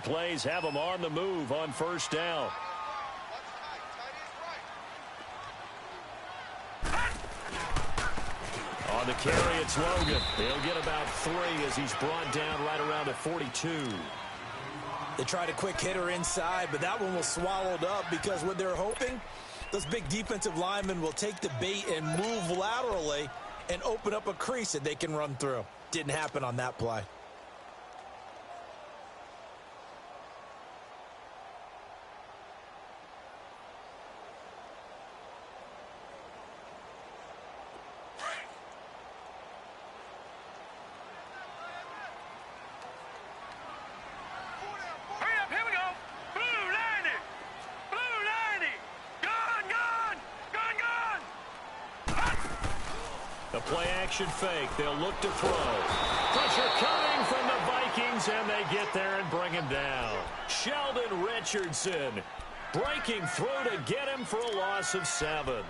big plays have them on the move on first down. On the carry, it's Logan. He'll get about 3 as he's brought down right around at 42. They tried a quick hitter inside, but that one was swallowed up because what they're hoping, those big defensive linemen will take the bait and move laterally and open up a crease that they can run through. Didn't happen on that play. Play-action fake. They'll look to throw. Pressure coming from the Vikings, and they get there and bring him down. Sheldon Richardson breaking through to get him for a loss of 7.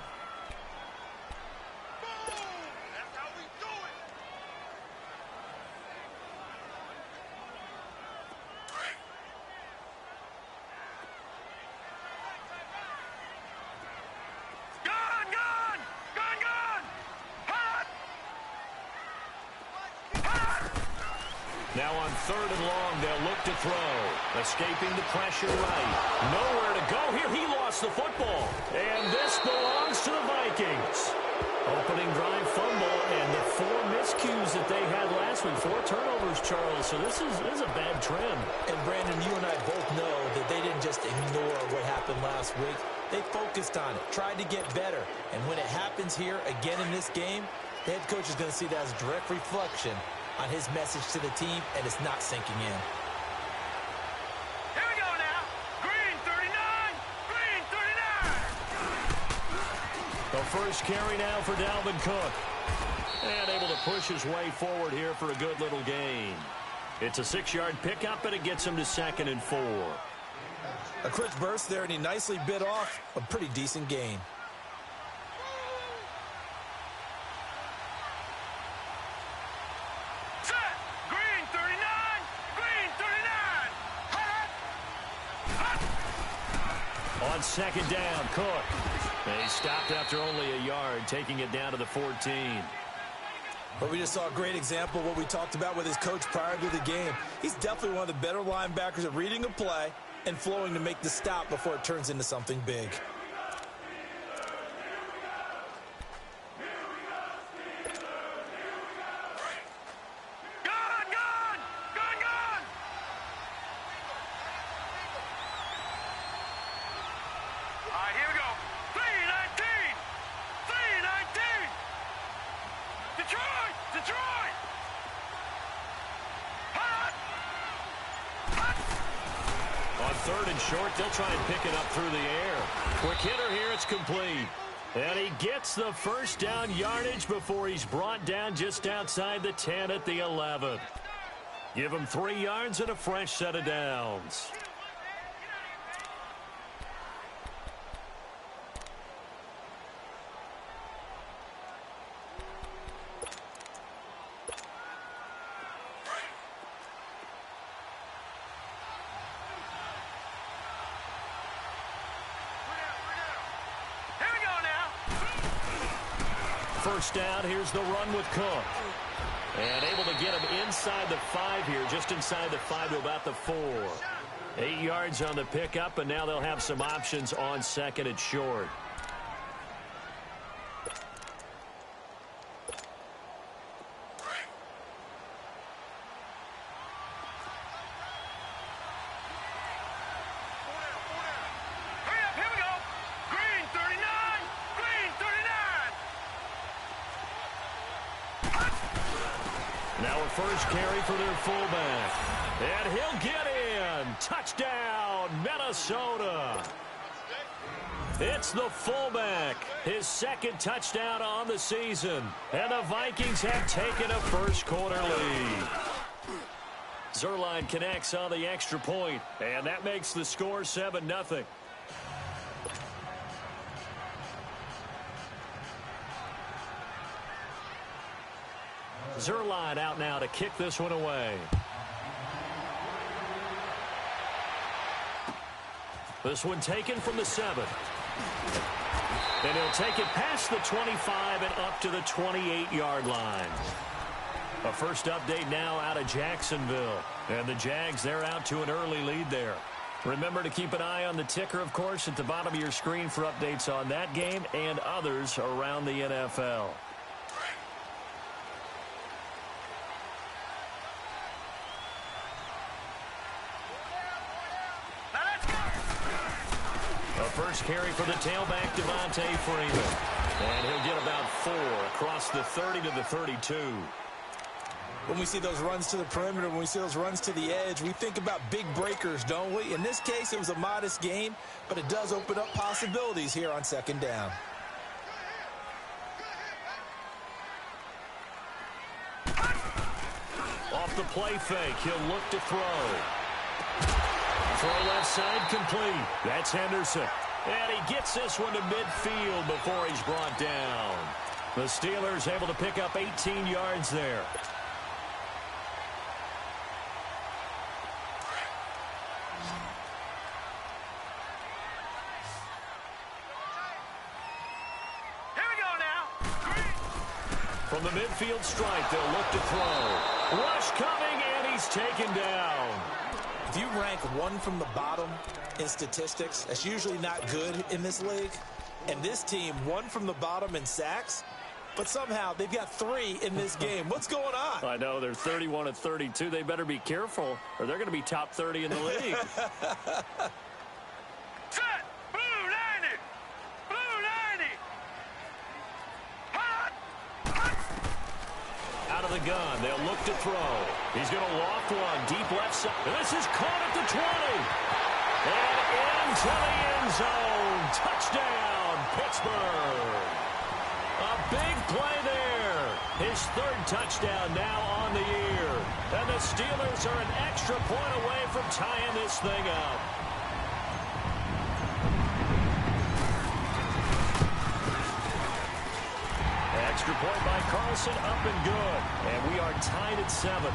Now on 3rd and long, they'll look to throw. Escaping the pressure right. Nowhere to go here. He lost the football. And this belongs to the Vikings. Opening drive fumble and the 4 miscues that they had last week. 4 turnovers, Charles. So this is a bad trend. And Brandon, you and I both know that they didn't just ignore what happened last week. They focused on it, tried to get better. And when it happens here again in this game, the head coach is going to see that as a direct reflection on his message to the team, and it's not sinking in. Here we go now. Green 39. Green 39. The first carry now for Dalvin Cook. And able to push his way forward here for a good little gain. It's a 6-yard pickup, and it gets him to 2nd and 4. A quick burst there, and he nicely bit off a pretty decent gain. On 2nd down, Cook. He stopped after only a yard, taking it down to the 14. But we just saw a great example of what we talked about with his coach prior to the game. He's definitely one of the better linebackers at reading a play and flowing to make the stop before it turns into something big. They'll try and pick it up through the air. Quick hitter here, it's complete. And he gets the first down yardage before he's brought down just outside the 10 at the 11. Give him 3 yards and a fresh set of downs. First down, here's the run with Cook. And able to get him inside the 5 here, just inside the 5 to about the 4. 8 yards on the pickup, and now they'll have some options on 2nd and short. First carry for their fullback. And he'll get in. Touchdown, Minnesota. It's the fullback. His 2nd touchdown on the season. And the Vikings have taken a first-quarter lead. Zerline connects on the extra point, and that makes the score 7-0. Zerline out now to kick this one away. This one taken from the 7. And he'll take it past the 25 and up to the 28-yard line. A first update now out of Jacksonville. And the Jags, they're out to an early lead there. Remember to keep an eye on the ticker, of course, at the bottom of your screen for updates on that game and others around the NFL. A first carry for the tailback, Devontae Freeman. And he'll get about 4 across the 30 to the 32. When we see those runs to the perimeter, when we see those runs to the edge, we think about big breakers, don't we? In this case, it was a modest gain, but it does open up possibilities here on second down. Off the play fake, he'll look to throw. Throw left side complete. That's Henderson. And he gets this one to midfield before he's brought down. The Steelers able to pick up 18 yards there. From the midfield stripe, they'll look to throw. Rush coming, and he's taken down. If you rank one from the bottom in statistics, that's usually not good in this league. And this team, one from the bottom in sacks, but somehow they've got 3 in this game. What's going on? I know, they're 31 of 32. They better be careful, or they're going to be top 30 in the league. Set! Blue 90! Blue 90! Hot! Out of the gun, they'll look to throw. He's going to loft one deep left side. This is caught at the 20. And into the end zone. Touchdown, Pittsburgh. A big play there. His 3rd touchdown now on the year. And the Steelers are an extra point away from tying this thing up. Extra point by Carlson, up and good. And we are tied at 7.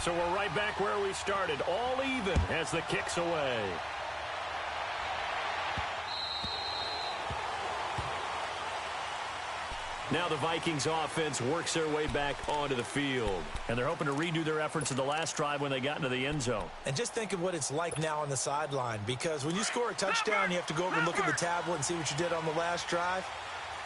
So we're right back where we started, all even as the kick's away. Now the Vikings offense works their way back onto the field. And they're hoping to redo their efforts in the last drive when they got into the end zone. And just think of what it's like now on the sideline, because when you score a touchdown, you have to go over and look at the tablet and see what you did on the last drive.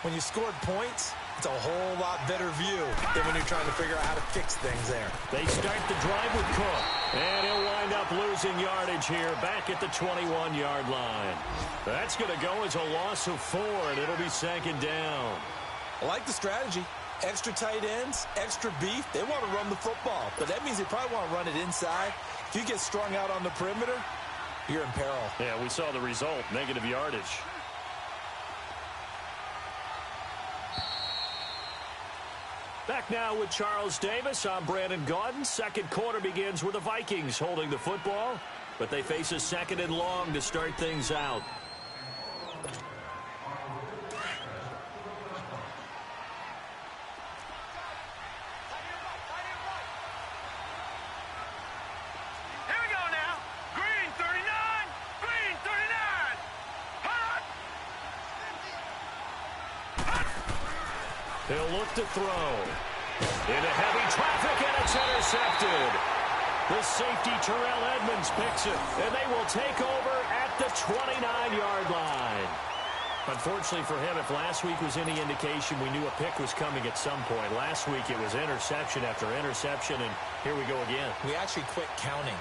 When you scored points, it's a whole lot better view than when you're trying to figure out how to fix things there. They start the drive with Cook. And he'll wind up losing yardage here back at the 21-yard line. That's going to go as a loss of 4, and it'll be 2nd down. I like the strategy. Extra tight ends, extra beef. They want to run the football, but that means they probably want to run it inside. If you get strung out on the perimeter, you're in peril. Yeah, we saw the result, negative yardage. Back now with Charles Davis. I'm Brandon Gaudin. Second quarter begins with the Vikings holding the football, but they face a 2nd and long to start things out. He'll look to throw. Into heavy traffic, and it's intercepted. The safety, Terrell Edmonds, picks it, and they will take over at the 29-yard line. Unfortunately for him, if last week was any indication, we knew a pick was coming at some point. Last week it was interception after interception, and here we go again. We actually quit counting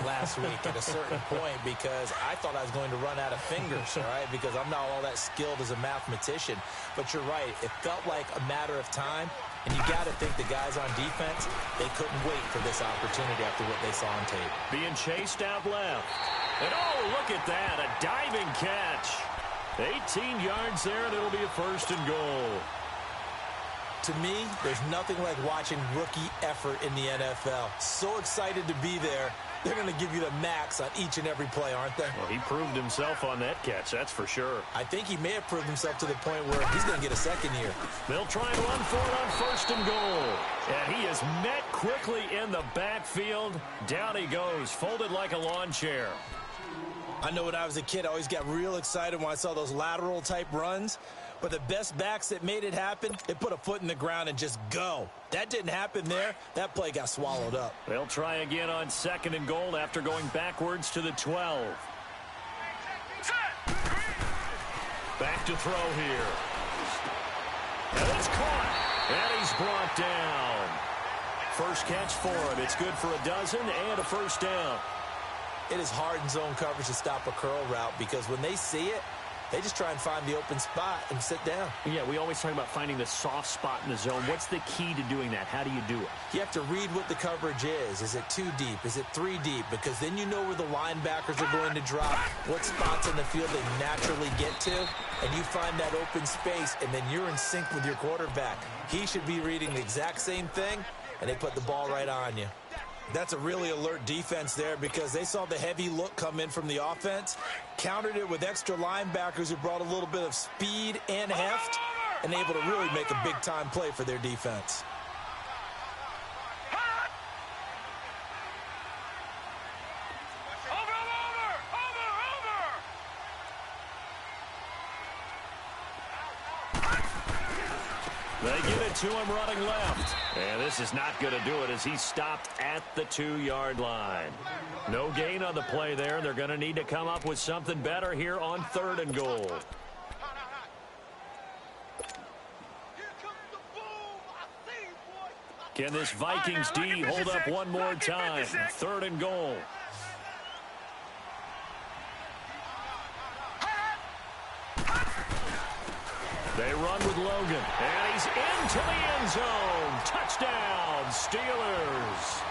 last week at a certain point because I thought I was going to run out of fingers, all right, because I'm not all that skilled as a mathematician. But you're right. It felt like a matter of time, and you got to think the guys on defense, they couldn't wait for this opportunity after what they saw on tape. Being chased out left. And, oh, look at that, a diving catch. 18 yards there, and it'll be a 1st and goal. To me, there's nothing like watching rookie effort in the NFL. So excited to be there. They're going to give you the max on each and every play, aren't they? Well, he proved himself on that catch, that's for sure. I think he may have proved himself to the point where he's going to get a second here. They'll try and run for it on 1st and goal. And he is met quickly in the backfield. Down he goes, folded like a lawn chair. I know when I was a kid, I always got real excited when I saw those lateral type runs. But the best backs that made it happen, they put a foot in the ground and just go. That didn't happen there. That play got swallowed up. They'll try again on 2nd and goal after going backwards to the 12. Back to throw here. And it's caught. And he's brought down. First catch for him. It's good for a dozen and a first down. It is hard in zone coverage to stop a curl route because when they see it, they just try and find the open spot and sit down. Yeah, we always talk about finding the soft spot in the zone. What's the key to doing that? How do you do it? You have to read what the coverage is. Is it 2 deep? Is it 3 deep? Because then you know where the linebackers are going to drop, what spots on the field they naturally get to, and you find that open space, and then you're in sync with your quarterback. He should be reading the exact same thing, and they put the ball right on you. That's a really alert defense there because they saw the heavy look come in from the offense, countered it with extra linebackers who brought a little bit of speed and heft, and able to really make a big-time play for their defense. They give it to him running left. And this is not going to do it as he stopped at the 2-yard line. No gain on the play there. They're going to need to come up with something better here on 3rd and goal. Can this Vikings D hold up one more time? 3rd and goal. They run with Logan, and he's into the end zone. Touchdown, Steelers.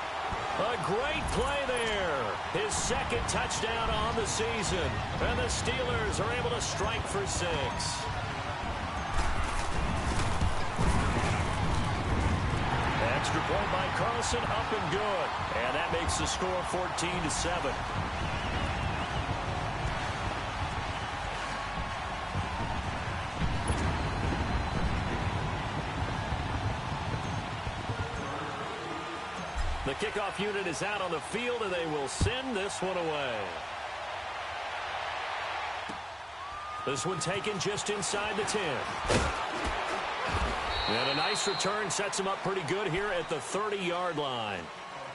A great play there. His 2nd touchdown on the season, and the Steelers are able to strike for 6. Extra point by Carlson, up and good. And that makes the score 14-7. The kickoff unit is out on the field, and they will send this one away. This one taken just inside the 10. And a nice return sets him up pretty good here at the 30-yard line.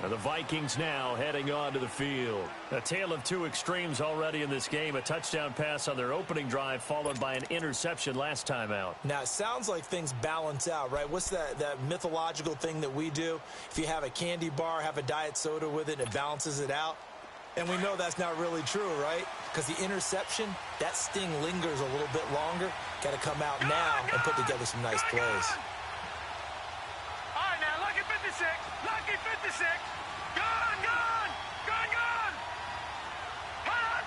And the Vikings now heading on to the field. A tale of two extremes already in this game. A touchdown pass on their opening drive followed by an interception last time out. Now, it sounds like things balance out, right? What's that mythological thing that we do? If you have a candy bar, have a diet soda with it, it balances it out. And we know that's not really true, right? Because the interception, that sting lingers a little bit longer. Got to come out now and put together some nice plays. All right, now, lucky 56. Lucky 56. Gone, gone. Gone, gone. Hot.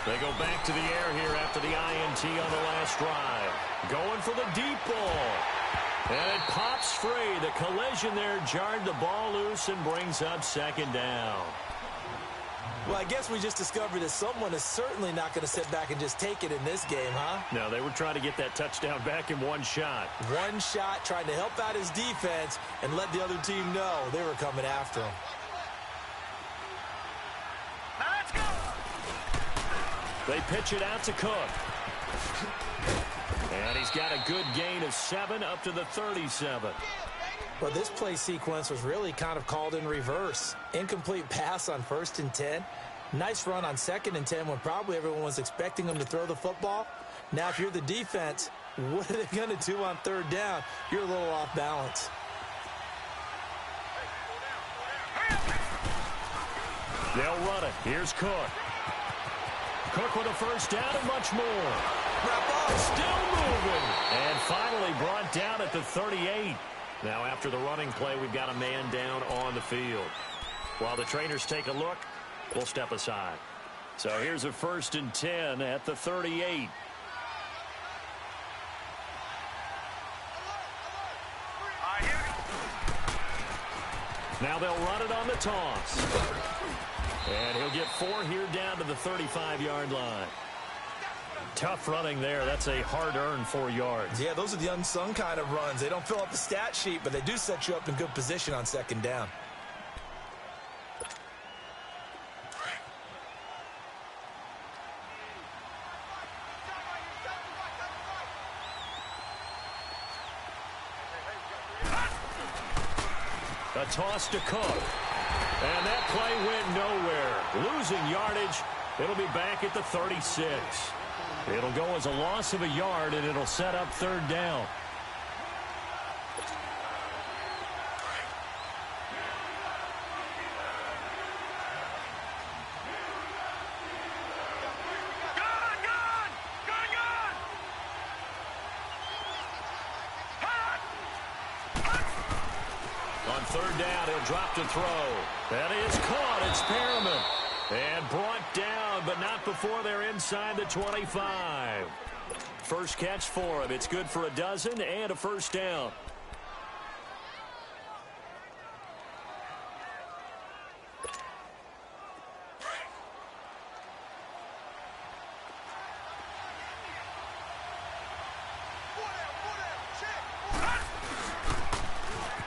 They go back to the air here after the INT on the last drive. Going for the deep ball. And it pops free. The collision there jarred the ball loose and brings up 2nd down. Well, I guess we just discovered that someone is certainly not going to sit back and just take it in this game, huh? No, they were trying to get that touchdown back in one shot. One shot, trying to help out his defense and let the other team know they were coming after him. Now let's go. They pitch it out to Cook. And he's got a good gain of 7 up to the 37. Well, this play sequence was really kind of called in reverse. Incomplete pass on 1st and 10. Nice run on 2nd and 10 when probably everyone was expecting him to throw the football. Now, if you're the defense, what are they going to do on 3rd down? You're a little off balance. They'll run it. Here's Cook. Cook with a first down and much more. Still moving. And finally brought down at the 38. Now after the running play, we've got a man down on the field. While the trainers take a look, we'll step aside. So here's a 1st and 10 at the 38. Now they'll run it on the toss. And he'll get 4 here down to the 35-yard line. Tough running there. That's a hard-earned 4 yards. Yeah, those are the unsung kind of runs. They don't fill up the stat sheet, but they do set you up in good position on second down. A toss to Cook. And that play went nowhere. Losing yardage. It'll be back at the 36. It'll go as a loss of a yard, and it'll set up 3rd down. On 3rd down, he'll drop to throw. That is caught. It's Perriman. And brought down, but not before they're inside the 25. First catch for him. It's good for a dozen and a 1st down.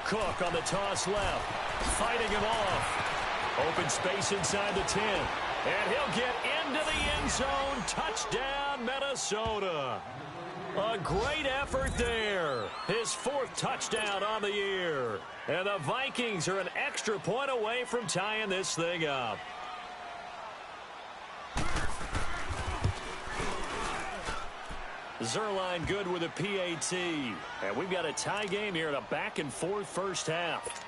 Cook on the toss left. Fighting him off. Open space inside the 10. And he'll get into the end zone. Touchdown, Minnesota. A great effort there. His 4th touchdown on the year. And the Vikings are an extra point away from tying this thing up. Zerline good with a PAT. And we've got a tie game here in a back-and-forth first half.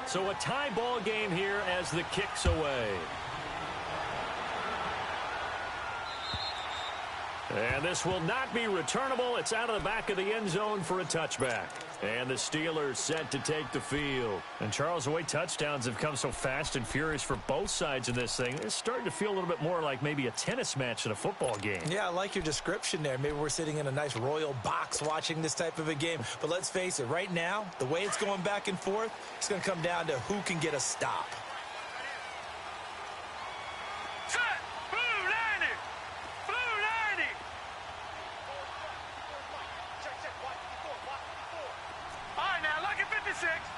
So a tie ball game here as the kick's away. And this will not be returnable. It's out of the back of the end zone for a touchback. And the Steelers set to take the field. And Charles, the way touchdowns have come so fast and furious for both sides in this thing, it's starting to feel a little bit more like maybe a tennis match in a football game. Yeah, I like your description there. Maybe we're sitting in a nice royal box watching this type of a game. But let's face it, right now, the way it's going back and forth, it's going to come down to who can get a stop.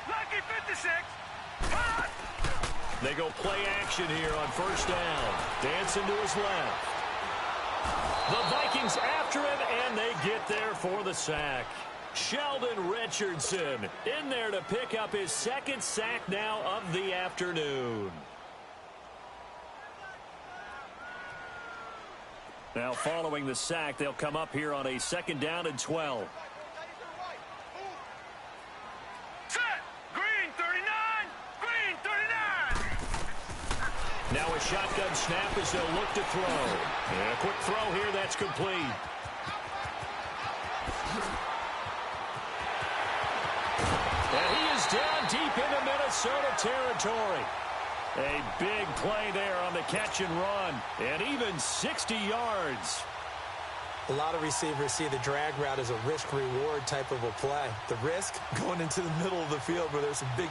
Lucky 56. They go play action here on 1st down. Dancing to his left. The Vikings after him, and they get there for the sack. Sheldon Richardson in there to pick up his 2nd sack now of the afternoon. Now following the sack, they'll come up here on a 2nd down and 12. Now a shotgun snap as they'll look to throw. And a quick throw here, that's complete. And he is down deep into Minnesota territory. A big play there on the catch and run. And even 60 yards. A lot of receivers see the drag route as a risk-reward type of a play. The risk going into the middle of the field where there's some big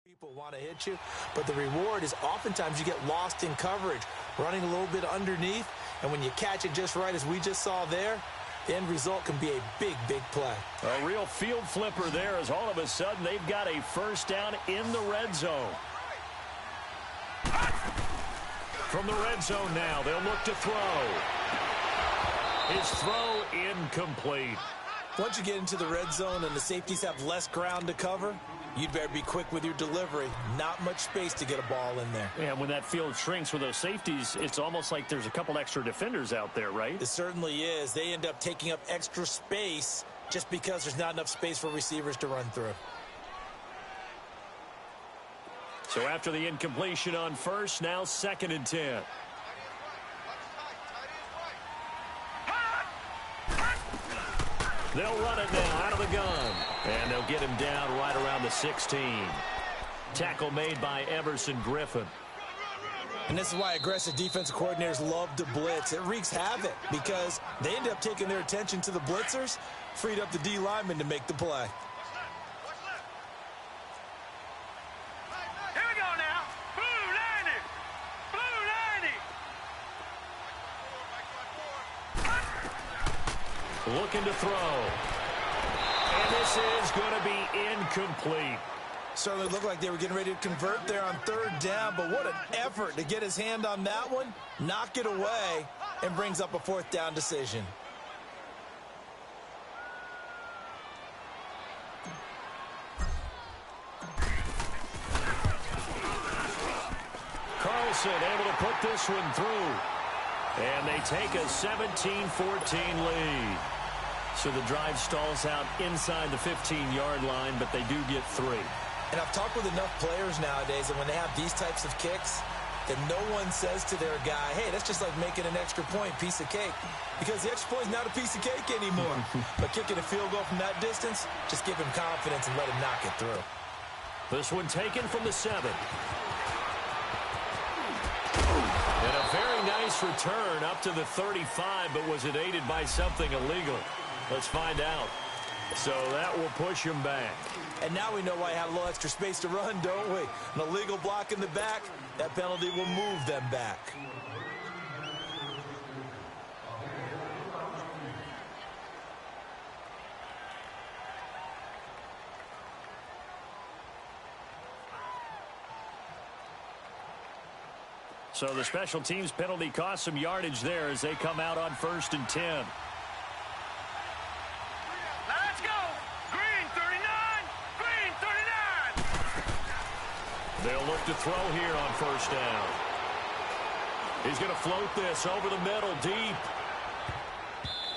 people want to hit you, but the reward is oftentimes you get lost in coverage, running a little bit underneath, and when you catch it just right, as we just saw there, the end result can be a big, big play. A real field flipper there as all of a sudden they've got a 1st down in the red zone. From the red zone now, they'll look to throw. His throw incomplete. Once you get into the red zone and the safeties have less ground to cover, you'd better be quick with your delivery. Not much space to get a ball in there. And when that field shrinks with those safeties, it's almost like there's a couple extra defenders out there, right? It certainly is. They end up taking up extra space just because there's not enough space for receivers to run through. So after the incompletion on first, now 2nd and 10. They'll run it now out of the gun. And they'll get him down right around the 16. Tackle made by Everson Griffin. And this is why aggressive defensive coordinators love to blitz. It wreaks havoc because they end up taking their attention to the blitzers, freed up the D lineman to make the play. Here we go now. Blue 90. Blue 90. Looking to throw. And this is going to be incomplete. Certainly looked like they were getting ready to convert there on 3rd down, but what an effort to get his hand on that one, knock it away, and brings up a 4th down decision. Carlson able to put this one through. And they take a 17-14 lead. So the drive stalls out inside the 15-yard line, but they do get 3. And I've talked with enough players nowadays that when they have these types of kicks, that no one says to their guy, hey, that's just like making an extra point, piece of cake. Because the extra point is not a piece of cake anymore. But kicking a field goal from that distance, just give him confidence and let him knock it through. This one taken from the 7. And a very nice return up to the 35, but was it aided by something illegal? Let's find out. So that will push him back. And now we know why he had a little extra space to run, don't we? An illegal block in the back, that penalty will move them back. So the special teams penalty cost some yardage there as they come out on 1st and 10. Let's go. Green 39. Green 39. They'll look to throw here on 1st down. He's going to float this over the middle deep.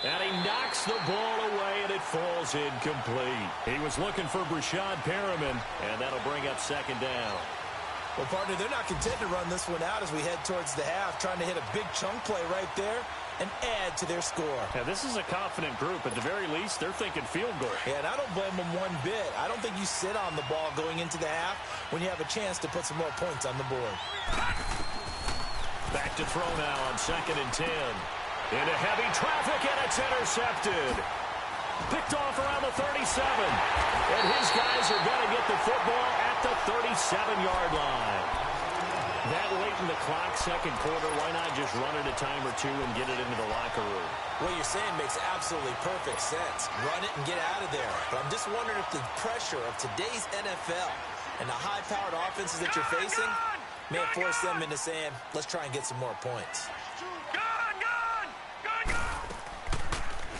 And he knocks the ball away, and it falls incomplete. He was looking for Brashad Perriman, and that'll bring up 2nd down. Well, partner, they're not content to run this one out as we head towards the half, trying to hit a big chunk play right there and add to their score. Yeah, this is a confident group. At the very least, they're thinking field goal. Yeah, and I don't blame them one bit. I don't think you sit on the ball going into the half when you have a chance to put some more points on the board. Back to throw now on 2nd and 10. Into heavy traffic, and it's intercepted. Picked off around the 37. And his guys are going to get the football at the 37-yard line. That late in the clock, 2nd quarter, why not just run it a time or two and get it into the locker room? What you're saying makes absolutely perfect sense. Run it and get out of there. But I'm just wondering if the pressure of today's NFL and the high-powered offenses that you're facing may have forced them into saying, let's try and get some more points.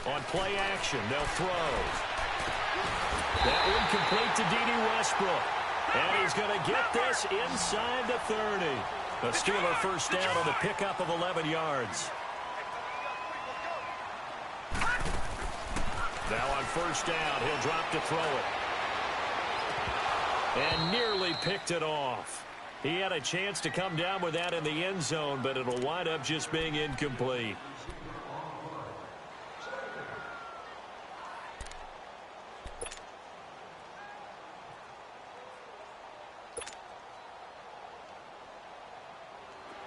On play action, they'll throw. That one complete to D.D. Westbrook. And he's going to get this inside the 30. A Steeler 1st down on the pickup of 11 yards. Now on 1st down, he'll drop to throw it. And nearly picked it off. He had a chance to come down with that in the end zone, but it'll wind up just being incomplete.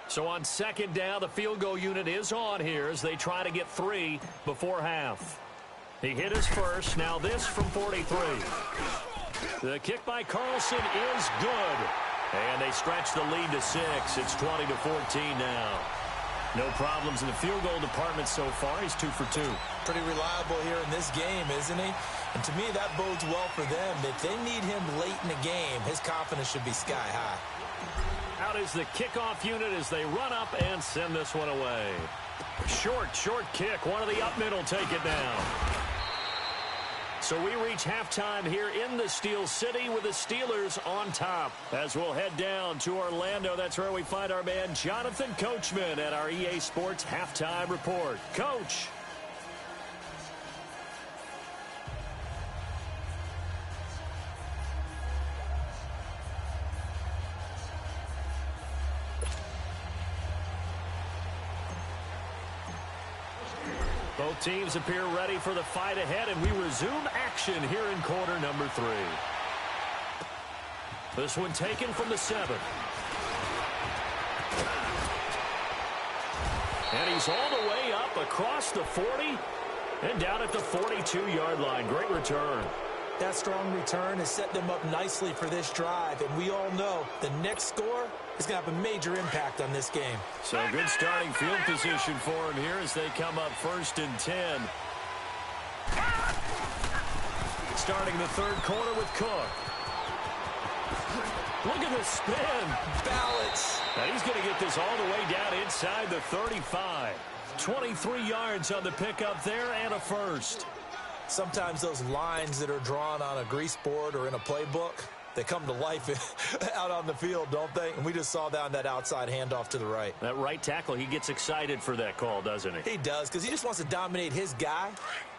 So on 2nd down, the field goal unit is on here as they try to get 3 before half. He hit his first. Now this from 43. The kick by Carlson is good. And they stretch the lead to 6. It's 20-14 now. No problems in the field goal department so far. He's 2 for 2. Pretty reliable here in this game, isn't he? And to me, that bodes well for them. If they need him late in the game, his confidence should be sky high. Out is the kickoff unit as they run up and send this one away. short kick. One of the up men will take it down. So we reach halftime here in the Steel City with the Steelers on top. As we'll head down to Orlando, that's where we find our man Jonathan Coachman at our EA Sports Halftime Report. Coach. Both teams appear ready for the fight ahead, and we resume action here in quarter number 3. This one taken from the 7. And he's all the way up across the 40 and down at the 42-yard line. Great return. That strong return has set them up nicely for this drive, and we all know the next score is going to have a major impact on this game. So good starting field position for him here as they come up 1st and 10. Starting the third quarter with Cook. Look at the spin. Balance. Now he's going to get this all the way down inside the 35. 23 yards on the pickup there and a first. Sometimes those lines that are drawn on a grease board or in a playbook, they come to life out on the field, don't they? And we just saw that on that outside handoff to the right. That right tackle, he gets excited for that call, doesn't he? He does, because he just wants to dominate his guy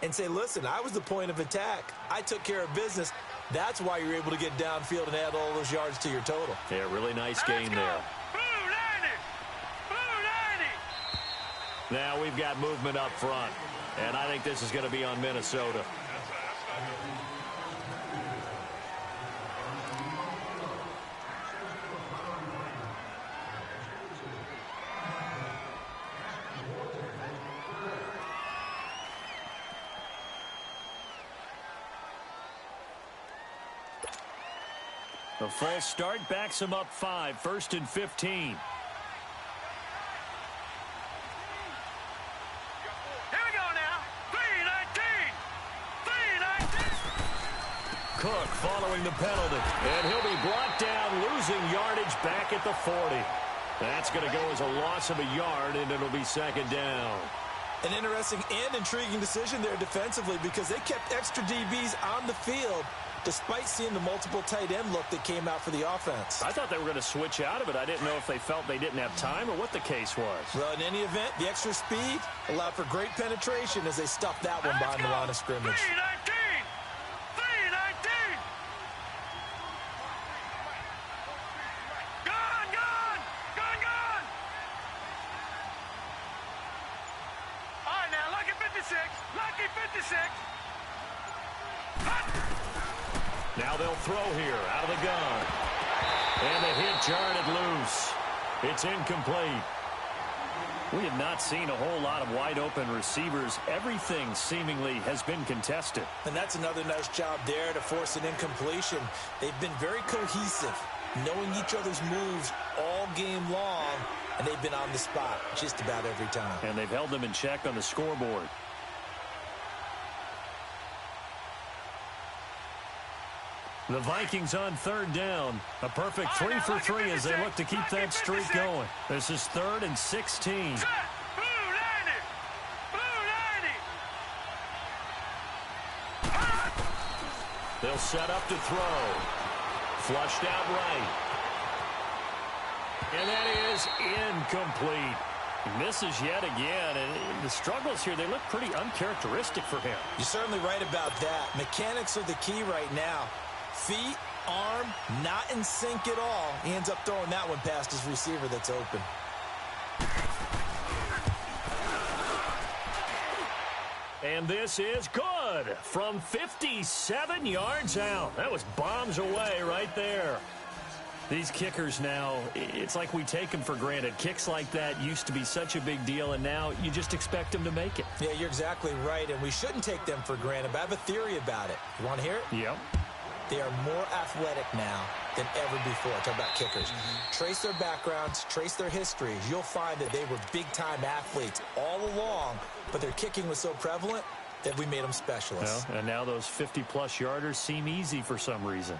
and say, listen, I was the point of attack. I took care of business. That's why you're able to get downfield and add all those yards to your total. Yeah, really nice gain there. Blue 90! Blue 90! Now we've got movement up front, and I think this is going to be on Minnesota. The false start backs him up 5, 1st and 15. Here we go now. 3-19. 3-19. Cook following the penalty, and he'll be brought down, losing yardage back at the 40. That's going to go as a loss of a yard, and it'll be 2nd down. An interesting and intriguing decision there defensively, because they kept extra DBs on the field despite seeing the multiple tight end look that came out for the offense. I thought they were going to switch out of it. I didn't know if they felt they didn't have time or what the case was. Well, in any event, the extra speed allowed for great penetration as they stuffed that one behind the line of scrimmage. 3-19. 3-19. Gone, gone. Gone, gone. All right, now, lucky 56. Lucky 56. Hut. Now they'll throw here out of the gun. And the hit jarred it loose. It's incomplete. We have not seen a whole lot of wide open receivers. Everything seemingly has been contested. And that's another nice job there to force an incompletion. They've been very cohesive, knowing each other's moves all game long, and they've been on the spot just about every time. And they've held them in check on the scoreboard. The Vikings on 3rd down. A perfect 3 for 3 as they look to keep that streak going. This is 3rd and 16. Blue 90. Blue 90. They'll set up to throw. Flushed out right. And that is incomplete. Misses yet again, and the struggles here, they look pretty uncharacteristic for him. You're certainly right about that. Mechanics are the key right now. Feet, arm, not in sync at all. He ends up throwing that one past his receiver that's open. And this is good from 57 yards out. That was bombs away right there. These kickers now, it's like we take them for granted. Kicks like that used to be such a big deal, and now you just expect them to make it. Yeah, you're exactly right, and we shouldn't take them for granted, but I have a theory about it. You want to hear it? Yep. They are more athletic now than ever before. Talk about kickers. Trace their backgrounds, trace their histories. You'll find that they were big-time athletes all along, but their kicking was so prevalent that we made them specialists. Well, and now those 50-plus yarders seem easy for some reason.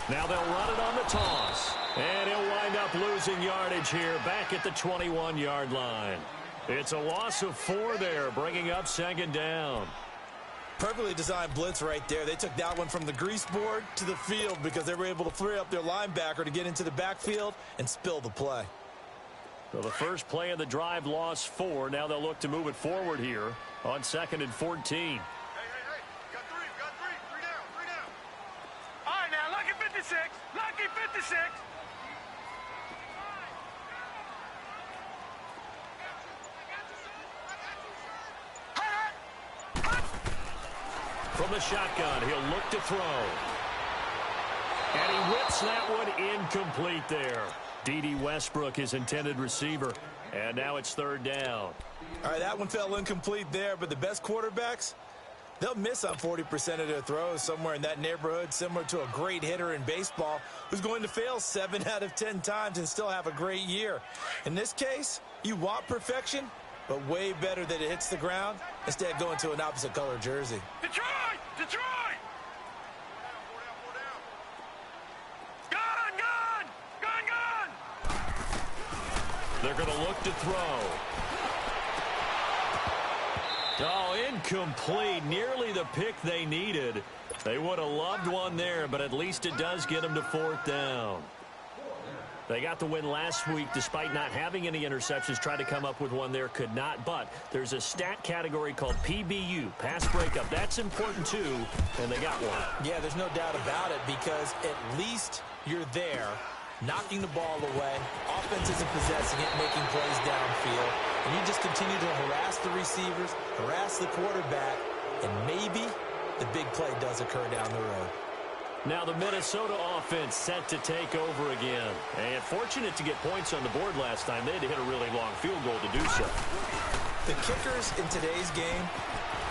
Now they'll run it on the toss. And he'll wind up losing yardage here back at the 21-yard line. It's a loss of 4 there, bringing up second down. Perfectly designed blitz right there. They took that one from the grease board to the field because they were able to free up their linebacker to get into the backfield and spill the play. So the first play of the drive lost 4. Now they'll look to move it forward here on 2nd and 14. Hey, got three. Three down. All right, now, lucky 56. Lucky 56. From the shotgun, he'll look to throw. And he whips that one incomplete there. D.D. Westbrook, his intended receiver. And now it's 3rd down. All right, that one fell incomplete there, but the best quarterbacks, they'll miss on 40% of their throws, somewhere in that neighborhood, similar to a great hitter in baseball who's going to fail 7 out of 10 times and still have a great year. In this case, you want perfection, but way better that it hits the ground instead of going to an opposite color jersey. Detroit! They're going to look to throw. Oh, incomplete. Nearly the pick they needed. They would have loved one there, but at least it does get them to 4th down. They got the win last week despite not having any interceptions. Tried to come up with one there, could not. But there's a stat category called PBU, pass breakup. That's important too, and they got one. Yeah, there's no doubt about it because at least you're there, knocking the ball away. Offense isn't possessing it, making plays downfield. And you just continue to harass the receivers, harass the quarterback, and maybe the big play does occur down the road. Now the Minnesota offense set to take over again. And fortunate to get points on the board last time. They had to hit a really long field goal to do so. The kickers in today's game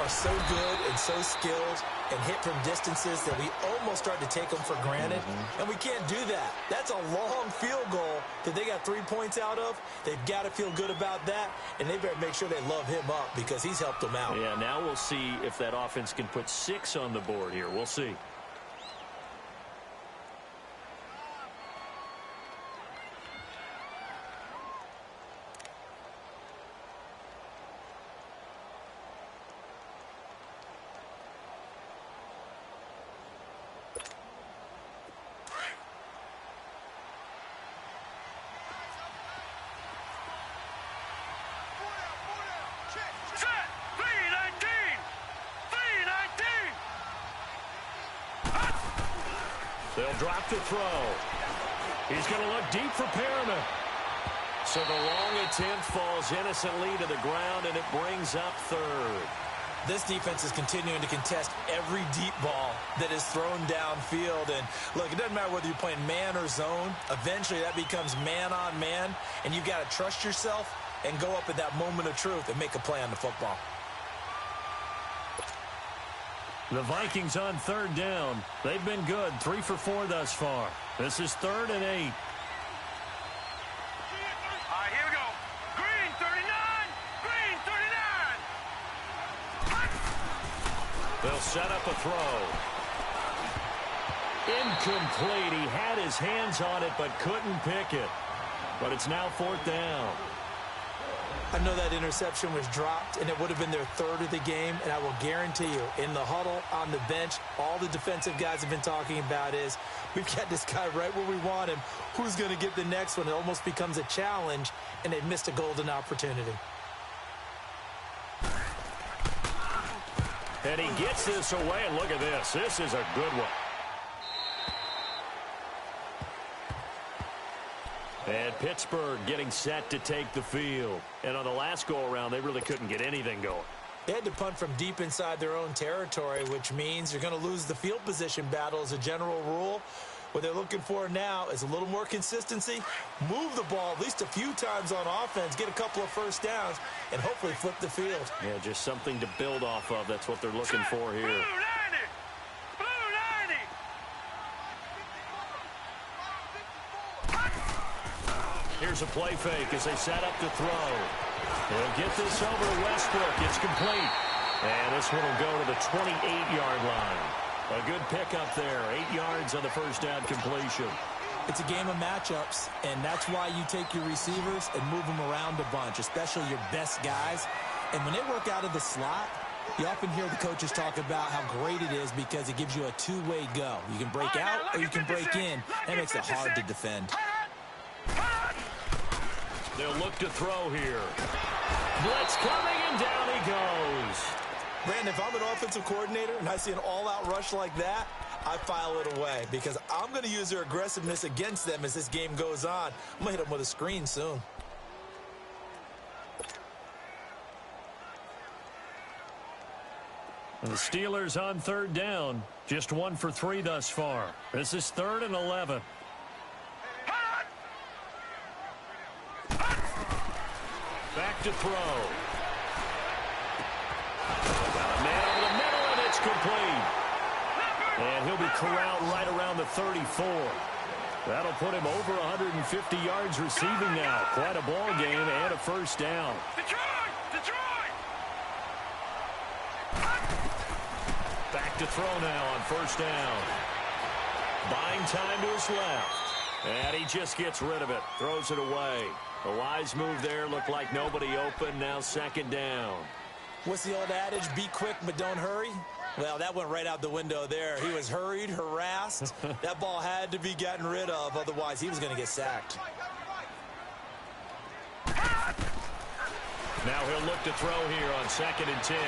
are so good and so skilled and hit from distances that we almost start to take them for granted. And we can't do that. That's a long field goal that they got 3 points out of. They've got to feel good about that, and they better make sure they love him up because he's helped them out. Yeah, now we'll see if that offense can put 6 on the board here. We'll see. They'll drop to throw. He's going to look deep for Perriman. So the long attempt falls innocently to the ground, and it brings up 3rd. This defense is continuing to contest every deep ball that is thrown downfield. And, look, it doesn't matter whether you're playing man or zone. Eventually, that becomes man on man, and you've got to trust yourself and go up at that moment of truth and make a play on the football. The Vikings on 3rd down. They've been good, 3 for 4 thus far. This is 3rd and 8. All right, here we go. Green 39. Green 39. They'll set up a throw. Incomplete. He had his hands on it but couldn't pick it. But it's now 4th down. I know that interception was dropped, and it would have been their 3rd of the game, and I will guarantee you, in the huddle, on the bench, all the defensive guys have been talking about is, we've got this guy right where we want him. Who's going to get the next one? It almost becomes a challenge, and they've missed a golden opportunity. And he gets this away, and look at this. This is a good one. And Pittsburgh getting set to take the field. And on the last go-around, they really couldn't get anything going. They had to punt from deep inside their own territory, which means you're going to lose the field position battle as a general rule. What they're looking for now is a little more consistency, move the ball at least a few times on offense, get a couple of first downs, and hopefully flip the field. Yeah, just something to build off of. That's what they're looking for here. Here's a play fake as they set up to throw. They'll get this over to Westbrook. It's complete. And this one will go to the 28-yard line. A good pickup there. 8 yards on the first down completion. It's a game of matchups, and that's why you take your receivers and move them around a bunch, especially your best guys. And when they work out of the slot, you often hear the coaches talk about how great it is because it gives you a two-way go. You can break out or you can break in. That makes it hard to defend. They'll look to throw here. Blitz coming, and down he goes. Brandon, if I'm an offensive coordinator and I see an all-out rush like that, I file it away because I'm going to use their aggressiveness against them as this game goes on. I'm going to hit them with a screen soon. The Steelers on third down. Just 1 for 3 thus far. This is 3rd and 11. Back to throw. Got a man over the middle, and it's complete. And he'll be corralled right around the 34. That'll put him over 150 yards receiving now. Quite a ball game and a first down. Back to throw now on first down. Buying time to his left. And he just gets rid of it. Throws it away. A wise move there. Looked like nobody open. Now 2nd down. What's the old adage? Be quick, but don't hurry. Well, that went right out the window there. He was hurried, harassed. That ball had to be gotten rid of. Otherwise, he was going to get sacked. Now he'll look to throw here on 2nd and 10.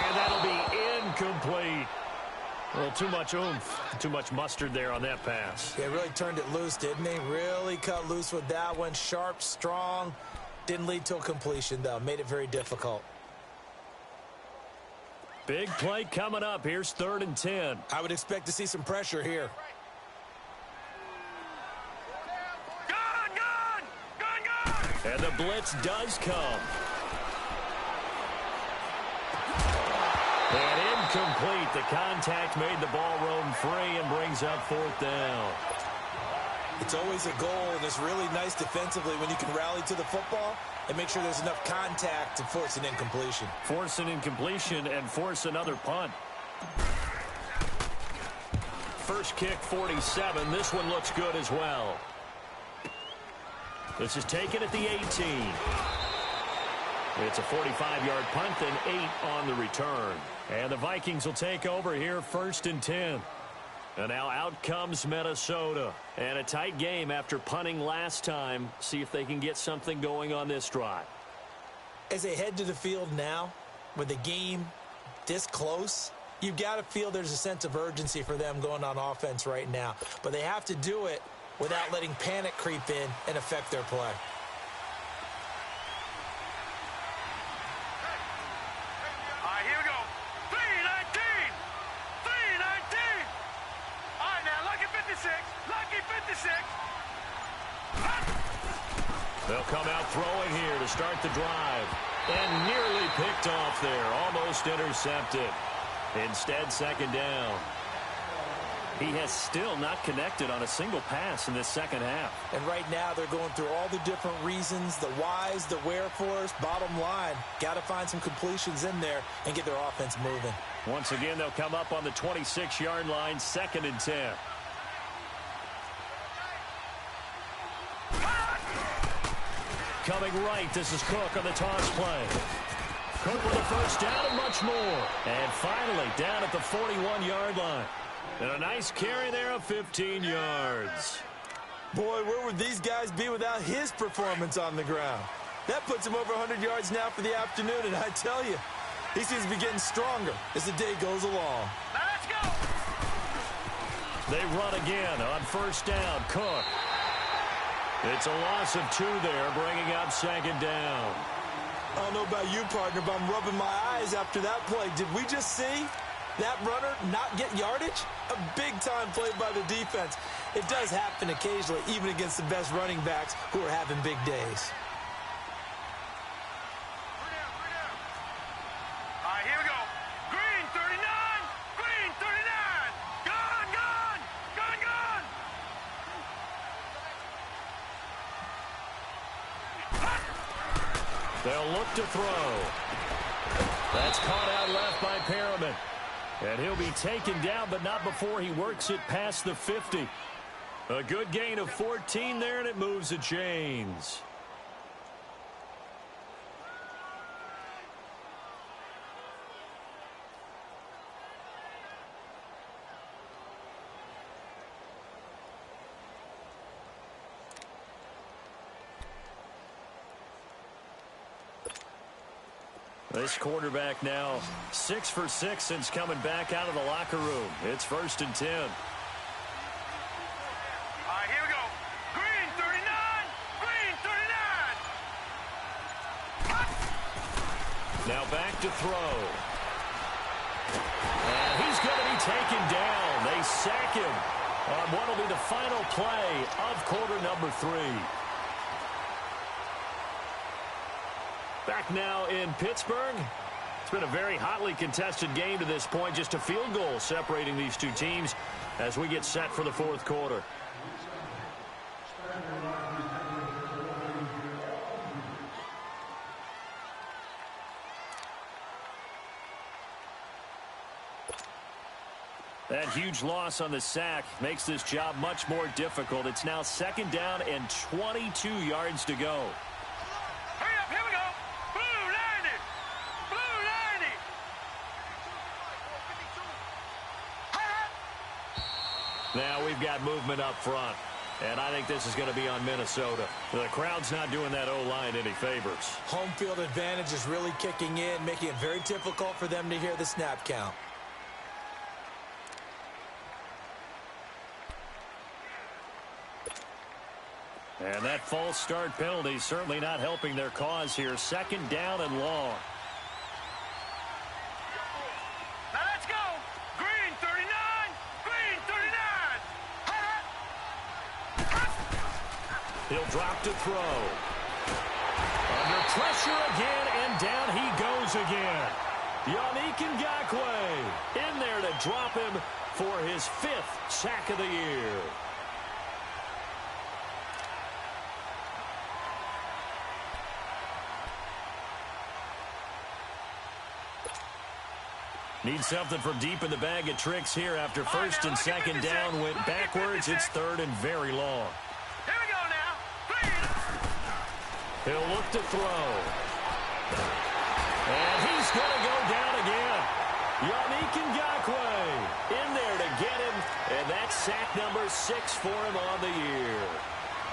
And that'll be incomplete. A little too much oomph, too much mustard there on that pass. Yeah, really turned it loose, didn't he? Really cut loose with that one. Sharp, strong. Didn't lead to a completion, though. Made it very difficult. Big play coming up. Here's 3rd and 10. I would expect to see some pressure here. And the blitz does come. And incomplete. The contact made the ball roam free and brings up 4th down. It's always a goal, and it's really nice defensively when you can rally to the football and make sure there's enough contact to force an incompletion. Force an incompletion and force another punt. First kick, 47. This one looks good as well. This is taken at the 18. It's a 45-yard punt and 8 on the return. And the Vikings will take over here 1st and 10. And now out comes Minnesota. And a tight game after punting last time. See if they can get something going on this drive. As they head to the field now, with the game this close, you've got to feel there's a sense of urgency for them going on offense right now. But they have to do it without letting panic creep in and affect their play. They'll come out throwing here to start the drive. And nearly picked off there. Almost intercepted. Instead, 2nd down. He has still not connected on a single pass in this second half. And right now, they're going through all the different reasons, the whys, the wherefores. Bottom line, got to find some completions in there and get their offense moving. Once again, they'll come up on the 26-yard line, 2nd and 10. Coming right, this is Cook on the toss play. Cook with a first down and much more. And finally, down at the 41-yard line. And a nice carry there of 15 yards. Boy, where would these guys be without his performance on the ground? That puts him over 100 yards now for the afternoon, and I tell you, he seems to be getting stronger as the day goes along. Now let's go! They run again on first down. Cook. It's a loss of 2 there, bringing up 2nd down. I don't know about you, partner, but I'm rubbing my eyes after that play. Did we just see that runner not get yardage? A big-time play by the defense. It does happen occasionally, even against the best running backs who are having big days. All right, here we go. Green, 39. Green, 39. Gone, gone. Gone, gone. They'll look to throw. That's caught out left by Perriman. And he'll be taken down, but not before he works it past the 50. A good gain of 14 there, and it moves the chains. This quarterback now 6 for 6 since coming back out of the locker room. It's 1st and 10. All right, here we go. Green 39. Green 39. Now back to throw. And he's going to be taken down. They sack him on what will be the final play of quarter number 3. Back now in Pittsburgh. It's been a very hotly contested game to this point. Just a field goal separating these two teams as we get set for the 4th quarter. That huge loss on the sack makes this job much more difficult. It's now 2nd down and 22 yards to go. Hurry up, here we go. Blue 90. Blue 90. Now we've got movement up front, and I think this is going to be on Minnesota. The crowd's not doing that O-line any favors. Home field advantage is really kicking in, making it very difficult for them to hear the snap count. And that false start penalty certainly not helping their cause here. 2nd down and long. Now let's go. Green 39. Green 39. He'll drop to throw. Under pressure again, and down he goes again. Yannick Ngakoue in there to drop him for his 5th sack of the year. Need something from deep in the bag of tricks here after 1st and 2nd down went backwards. It's 3rd and very long. Here we go now. Green. He'll look to throw. And he's going to go down again. Yannick Ngakoue in there to get him. And that's sack number 6 for him on the year.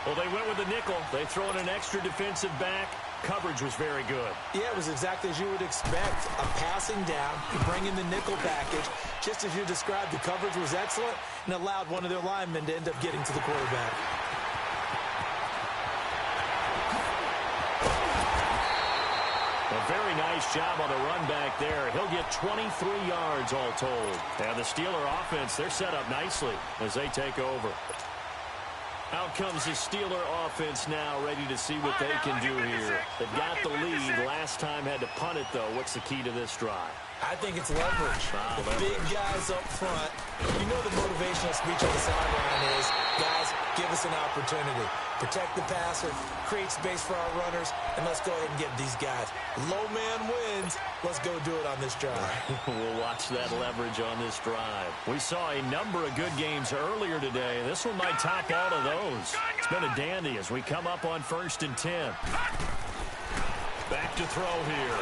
Well, they went with the nickel. They throw in an extra defensive back. Coverage was very good. Yeah, it was exactly as you would expect. A passing down, you bring in the nickel package. Just as you described, the coverage was excellent and allowed one of their linemen to end up getting to the quarterback. A very nice job on the run back there. He'll get 23 yards all told. And the Steeler offense, they're set up nicely as they take over. Out comes the Steeler offense now, ready to see what they can do here. They've got the lead. Last time had to punt it, though. What's the key to this drive? I think it's leverage. The big guys up front. You know the motivational speech on the sideline is, guys, give us an opportunity. Protect the passer, create space for our runners, and let's go ahead and get these guys. Low man wins. Let's go do it on this drive. We'll watch that leverage on this drive. We saw a number of good games earlier today. This one might top all of those. It's been a dandy as we come up on 1st and 10. Back to throw here.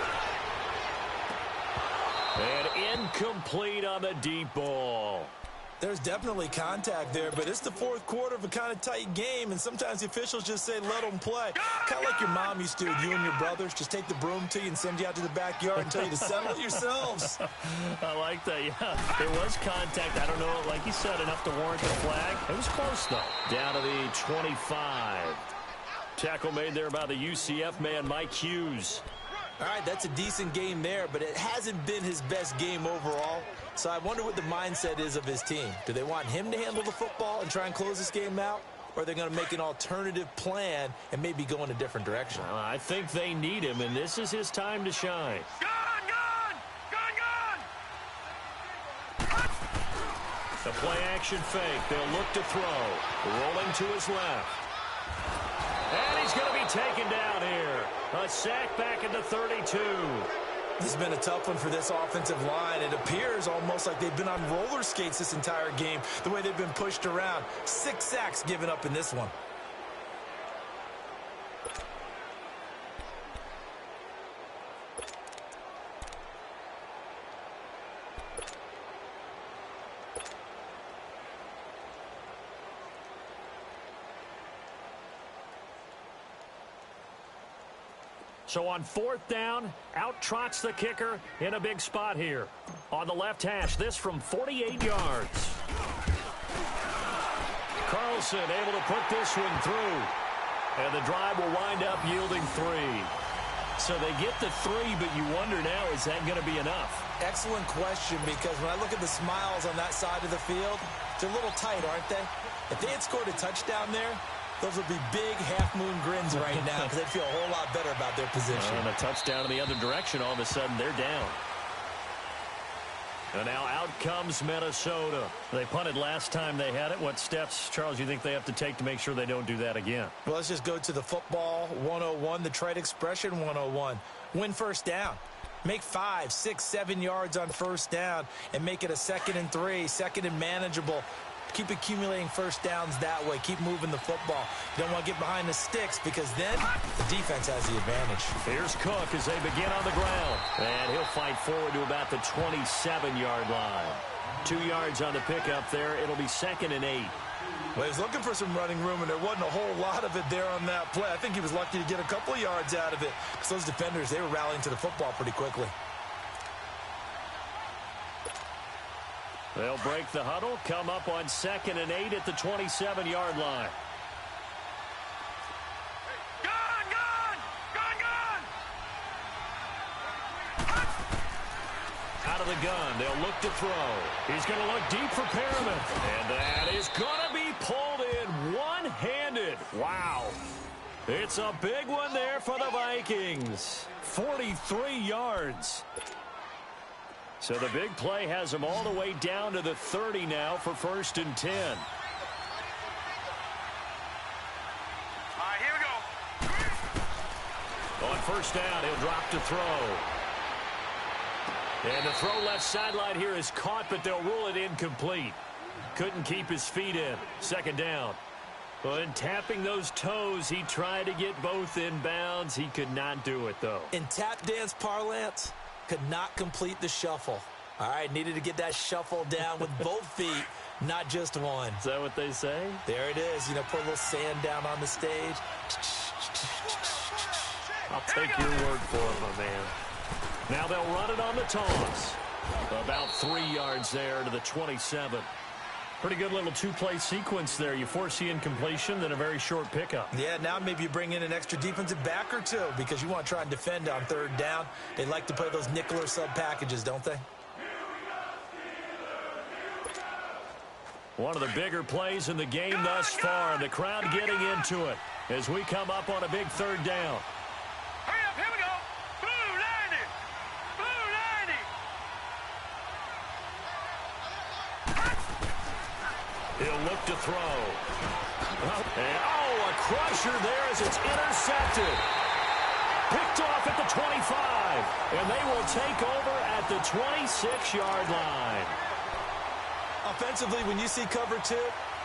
And incomplete on the deep ball. There's definitely contact there, but it's the 4th quarter of a kind of tight game, and sometimes the officials just say, let them play. Kind of like your mom used to, you and your brothers, just take the broom to you and send you out to the backyard and tell you to settle it yourselves. I like that, yeah. It was contact. I don't know, like you said, enough to warrant the flag. It was close, though. Down to the 25. Tackle made there by the UCF man, Mike Hughes. All right, that's a decent game there, but it hasn't been his best game overall. So I wonder what the mindset is of his team. Do they want him to handle the football and try and close this game out? Or are they going to make an alternative plan and maybe go in a different direction? Well, I think they need him, and this is his time to shine. The play-action fake. They'll look to throw. Rolling to his left. And he's going to be taken down here. A sack back at the 32. This has been a tough one for this offensive line. It appears almost like they've been on roller skates this entire game, the way they've been pushed around. 6 sacks given up in this one. So on 4th down, out trots the kicker in a big spot here. On the left hash, this from 48 yards. Carlson able to put this one through. And the drive will wind up yielding 3. So they get the 3, but you wonder now, is that going to be enough? Excellent question, because when I look at the smiles on that side of the field, they're a little tight, aren't they? If they had scored a touchdown there, those would be big half-moon grins right now because they'd feel a whole lot better about their position. And a touchdown in the other direction, all of a sudden they're down. And now out comes Minnesota. They punted last time they had it. What steps, Charles, you think they have to take to make sure they don't do that again? Well, let's just go to the football 101, the trite expression 101. Win first down. Make 5, 6, 7 yards on first down and make it a 2nd and 3, 2nd and manageable. Keep accumulating first downs that way. Keep moving the football. You don't want to get behind the sticks because then the defense has the advantage. Here's Cook as they begin on the ground. And he'll fight forward to about the 27-yard line. 2 yards on the pickup there. It'll be 2nd and 8. Well, he was looking for some running room, and there wasn't a whole lot of it there on that play. I think he was lucky to get a couple of yards out of it because those defenders, they were rallying to the football pretty quickly. They'll break the huddle, come up on 2nd and 8 at the 27-yard line. Out of the gun, they'll look to throw. He's going to look deep for Perriman. And that is going to be pulled in one-handed. Wow. It's a big one there for the Vikings. 43 yards. So the big play has them all the way down to the 30 now for 1st and 10. All right, here we go. On 1st down, he'll drop to throw. And the throw left sideline here is caught, but they'll rule it incomplete. Couldn't keep his feet in. 2nd down. But tapping those toes, he tried to get both in bounds. He could not do it, though. In tap dance parlance, could not complete the shuffle. All right, needed to get that shuffle down with both feet, not just one. Is that what they say? There it is. You know, put a little sand down on the stage. I'll take your word for it, my man. Now they'll run it on the toss. About 3 yards there to the 27. Pretty good little 2-play sequence there. You force the incompletion, then a very short pickup. Yeah, now maybe you bring in an extra defensive back or two because you want to try and defend on 3rd down. They like to play those nickel or sub packages, don't they? One of the bigger plays in the game thus far. The crowd getting into it as we come up on a big 3rd down. Hurry up, here we go. Blue 90. Blue 90. He'll look to throw. And, a crusher there as it's intercepted. Picked off at the 25. And they will take over at the 26-yard line. Offensively, when you see cover 2,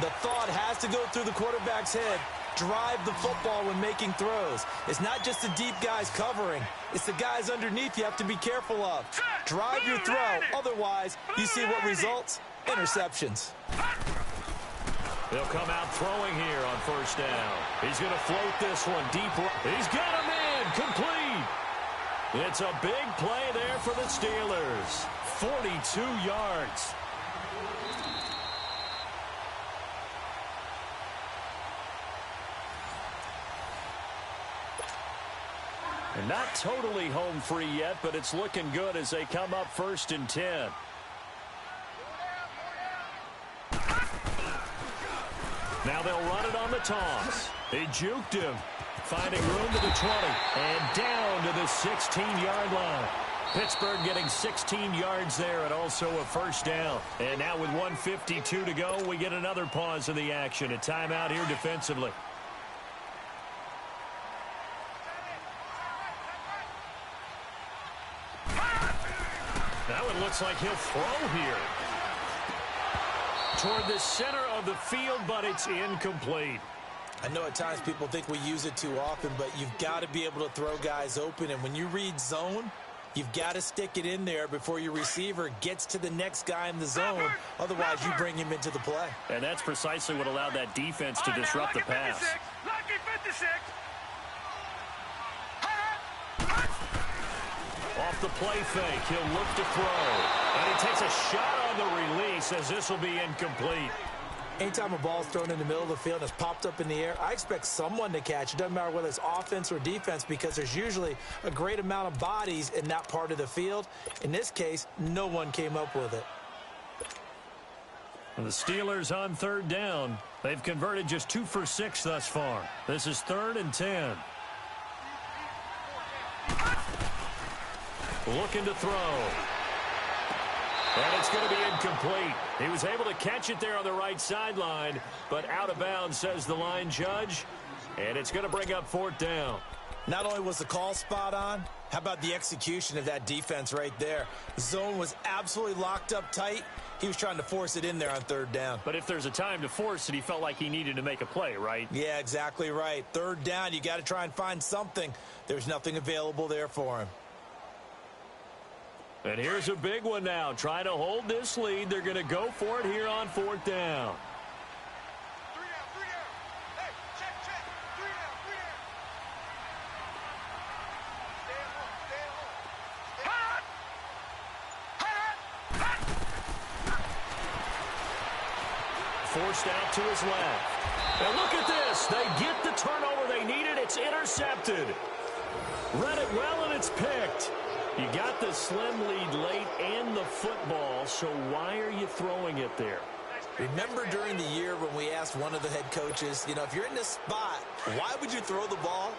the thought has to go through the quarterback's head. Drive the football when making throws. It's not just the deep guys covering. It's the guys underneath you have to be careful of. Drive your throw. Otherwise, you see what results? Interceptions. They'll come out throwing here on 1st down. He's going to float this one deep. He's got him in. Complete. It's a big play there for the Steelers. 42 yards. And not totally home free yet, but it's looking good as they come up 1st and 10. Now they'll run it on the toss. They juked him, finding room to the 20 and down to the 16-yard line. Pittsburgh getting 16 yards there and also a 1st down. And now with 1:52 to go, we get another pause in the action. A timeout here defensively. Now it looks like he'll throw here. Toward the center of the field, but it's incomplete. I know at times people think we use it too often, but you've got to be able to throw guys open. And when you read zone, you've got to stick it in there before your receiver gets to the next guy in the zone. Otherwise, you bring him into the play. And that's precisely what allowed that defense to disrupt the pass. Lucky 56. Off the play fake, he'll look to throw. And he takes a shot on the release as this will be incomplete. Anytime a ball's thrown in the middle of the field and it's popped up in the air, I expect someone to catch. It doesn't matter whether it's offense or defense because there's usually a great amount of bodies in that part of the field. In this case, no one came up with it. And the Steelers on third down. They've converted just 2 for 6 thus far. This is 3rd and 10. Looking to throw. And it's going to be incomplete. He was able to catch it there on the right sideline, but out of bounds, says the line judge. And it's going to bring up 4th down. Not only was the call spot on, how about the execution of that defense right there? The zone was absolutely locked up tight. He was trying to force it in there on 3rd down. But if there's a time to force it, he felt like he needed to make a play, right? Yeah, exactly right. 3rd down, you got to try and find something. There's nothing available there for him. And here's a big one now. Trying to hold this lead. They're going to go for it here on 4th down. 3 down. Hey, check. 3 down. Stay at home. Forced out to his left. And look at this. They get the turnover they needed. It's intercepted. Read it well, and it's picked. You got the slim lead late and the football, so why are you throwing it there? Remember during the year when we asked one of the head coaches, if you're in this spot, why would you throw the ball?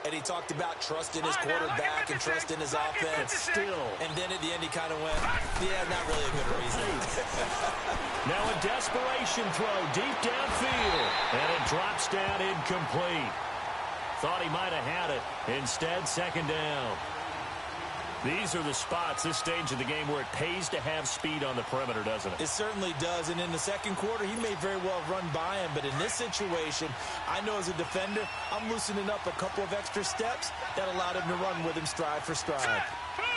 And he talked about trusting his quarterback and trusting his offense. Still. And then at the end he kind of went, yeah, not really a good reason. Now a desperation throw deep downfield. And it drops down incomplete. Thought he might have had it. Instead, 2nd down. These are the spots, this stage of the game, where it pays to have speed on the perimeter, doesn't it? It certainly does. And in the 2nd quarter, he may very well have run by him. But in this situation, I know as a defender, I'm loosening up a couple of extra steps that allowed him to run with him stride for stride. Blue 90.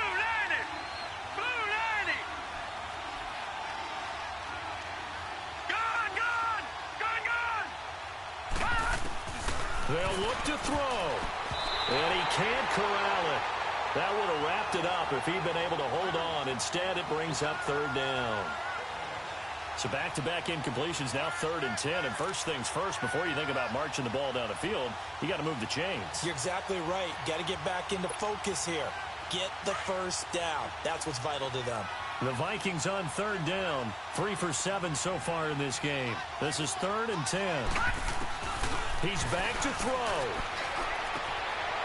Gone. They'll look to throw. And he can't corral it. That would have wrapped it up if he'd been able to hold on. Instead, it brings up 3rd down. So back-to-back incompletions, now 3rd and 10. And first things first, before you think about marching the ball down the field, you got to move the chains. You're exactly right. Got to get back into focus here. Get the 1st down. That's what's vital to them. The Vikings on 3rd down. 3 for 7 so far in this game. This is 3rd and 10. He's back to throw.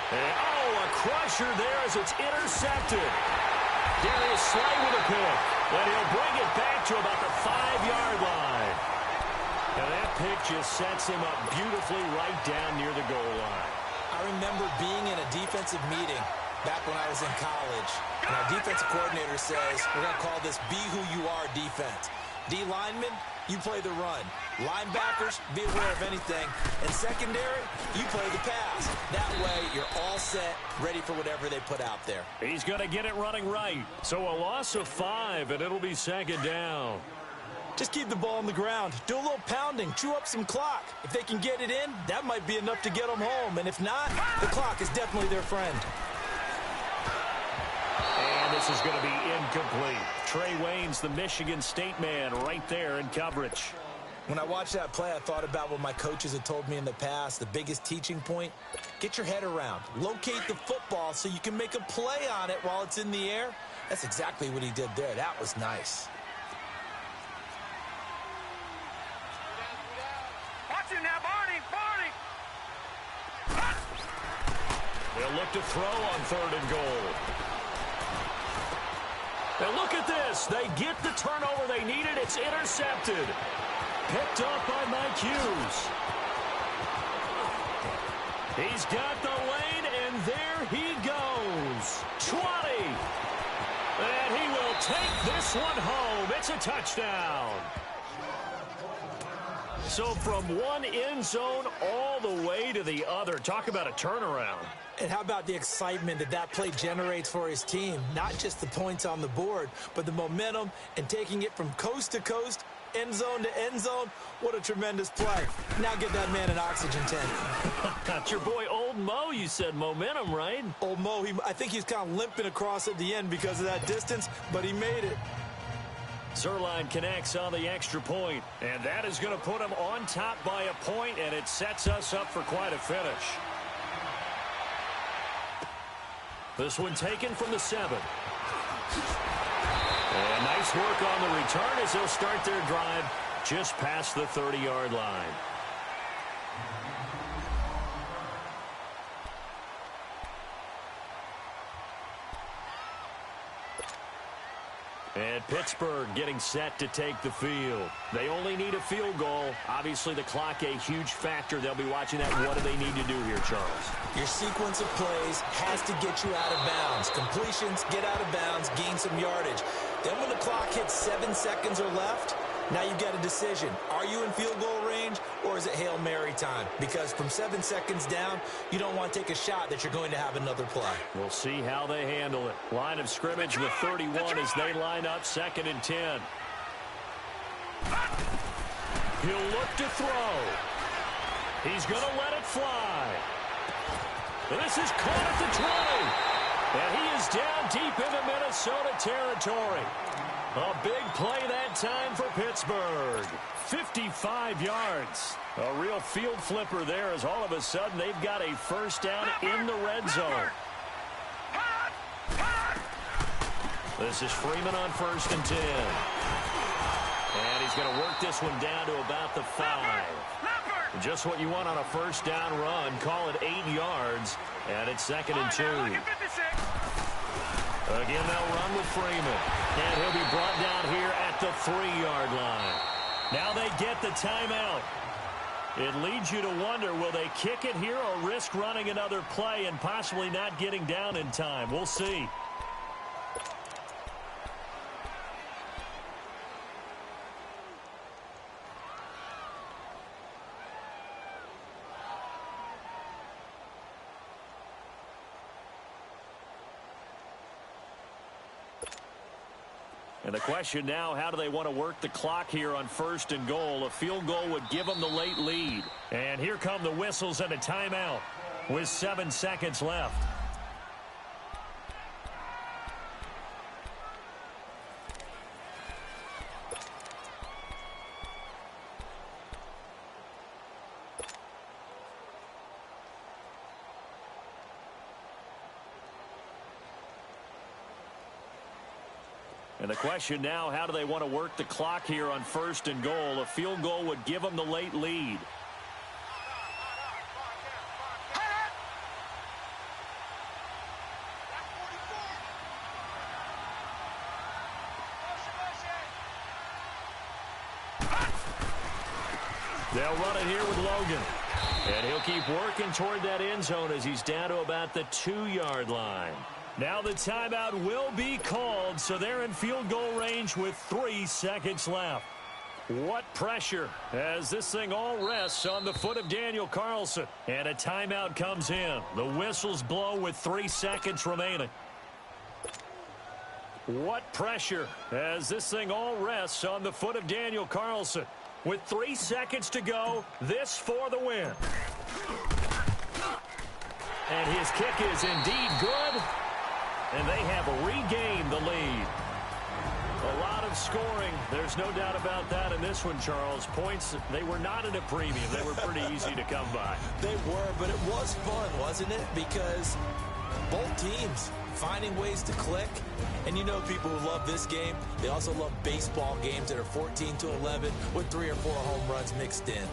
And, a crusher there as it's intercepted. Darius Slay with a pick. And he'll bring it back to about the 5-yard line. And that pick just sets him up beautifully right down near the goal line. I remember being in a defensive meeting back when I was in college. And our defensive coordinator says, we're going to call this be who you are defense. D linemen, you play the run. Linebackers, be aware of anything. And secondary, you play the pass. That way, you're all set, ready for whatever they put out there. He's going to get it running right. So a loss of 5, and it'll be 2nd down. Just keep the ball on the ground. Do a little pounding. Chew up some clock. If they can get it in, that might be enough to get them home. And if not, the clock is definitely their friend. And this is going to be incomplete. Trey Wayne's the Michigan State man right there in coverage. When I watched that play, I thought about what my coaches had told me in the past. The biggest teaching point, get your head around. Locate the football so you can make a play on it while it's in the air. That's exactly what he did there. That was nice. Watch him now, Barney. They'll look to throw on 3rd and goal. And look at this. They get the turnover they needed. It's intercepted. Picked up by Mike Hughes. He's got the lane, and there he goes. 20. And he will take this one home. It's a touchdown. So from one end zone all the way to the other. Talk about a turnaround. And how about the excitement that that play generates for his team? Not just the points on the board, but the momentum and taking it from coast to coast, end zone to end zone. What a tremendous play. Now get that man an oxygen tank. That's your boy Old Mo. You said momentum, right? Old Mo, I think he's kind of limping across at the end because of that distance, but he made it. Zerline connects on the extra point, and that is going to put him on top by a point, and it sets us up for quite a finish. This one taken from the 7. And nice work on the return as they'll start their drive just past the 30-yard line. And Pittsburgh getting set to take the field. They only need a field goal. Obviously, the clock a huge factor. They'll be watching that. What do they need to do here, Charles? Your sequence of plays has to get you out of bounds. Completions, get out of bounds, gain some yardage. Then when the clock hits 7 seconds or left, now you've got a decision. Are you in field goal range, or is it Hail Mary time? Because from 7 seconds down, you don't want to take a shot that you're going to have another play. We'll see how they handle it. Line of scrimmage with 31 as they line up 2nd and 10. He'll look to throw. He's going to let it fly. This is caught at the 20. And he is down deep into Minnesota territory. A big play that time for Pittsburgh. 55 yards. A real field flipper there as all of a sudden they've got a first down in the red zone. This is Freeman on 1st and 10. And he's going to work this one down to about the 5. Just what you want on a first down run. Call it 8 yards. And it's 2nd and 2. Again, they'll run with Freeman. And he'll be brought down here at the 3-yard line. Now they get the timeout. It leads you to wonder, will they kick it here or risk running another play and possibly not getting down in time? We'll see. And the question now, how do they want to work the clock here on 1st and goal? A field goal would give them the late lead. And here come the whistles and a timeout with 7 seconds left. And the question now, how do they want to work the clock here on 1st and goal? A field goal would give them the late lead. They'll run it here with Logan. And he'll keep working toward that end zone as he's down to about the 2-yard line. Now the timeout will be called, so they're in field goal range with 3 seconds left. What pressure as this thing all rests on the foot of Daniel Carlson. And a timeout comes in. The whistles blow with 3 seconds remaining. What pressure as this thing all rests on the foot of Daniel Carlson. With 3 seconds to go, this for the win. And his kick is indeed good. And they have regained the lead. A lot of scoring. There's no doubt about that in this one, Charles. Points, they were not at a premium. They were pretty easy to come by. They were, but it was fun, wasn't it? Because both teams finding ways to click. And you know people who love this game, they also love baseball games that are 14-11 with 3 or 4 home runs mixed in.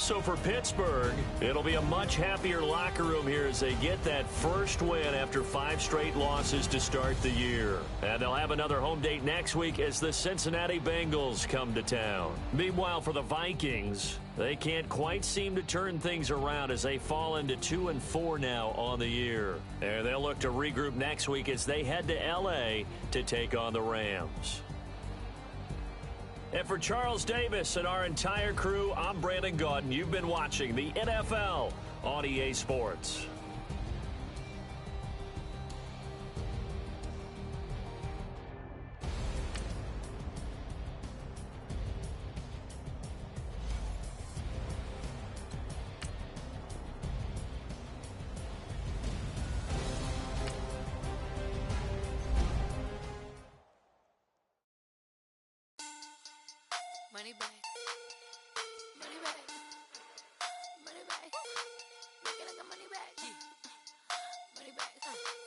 So for Pittsburgh, it'll be a much happier locker room here as they get that first win after 5 straight losses to start the year. And they'll have another home date next week as the Cincinnati Bengals come to town. Meanwhile, for the Vikings, they can't quite seem to turn things around as they fall into 2-4 now on the year. And they'll look to regroup next week as they head to L.A. to take on the Rams. And for Charles Davis and our entire crew, I'm Brandon Gaudin. You've been watching the NFL on EA Sports. Money back. Money back. Money back. Make it like a money back. Money back.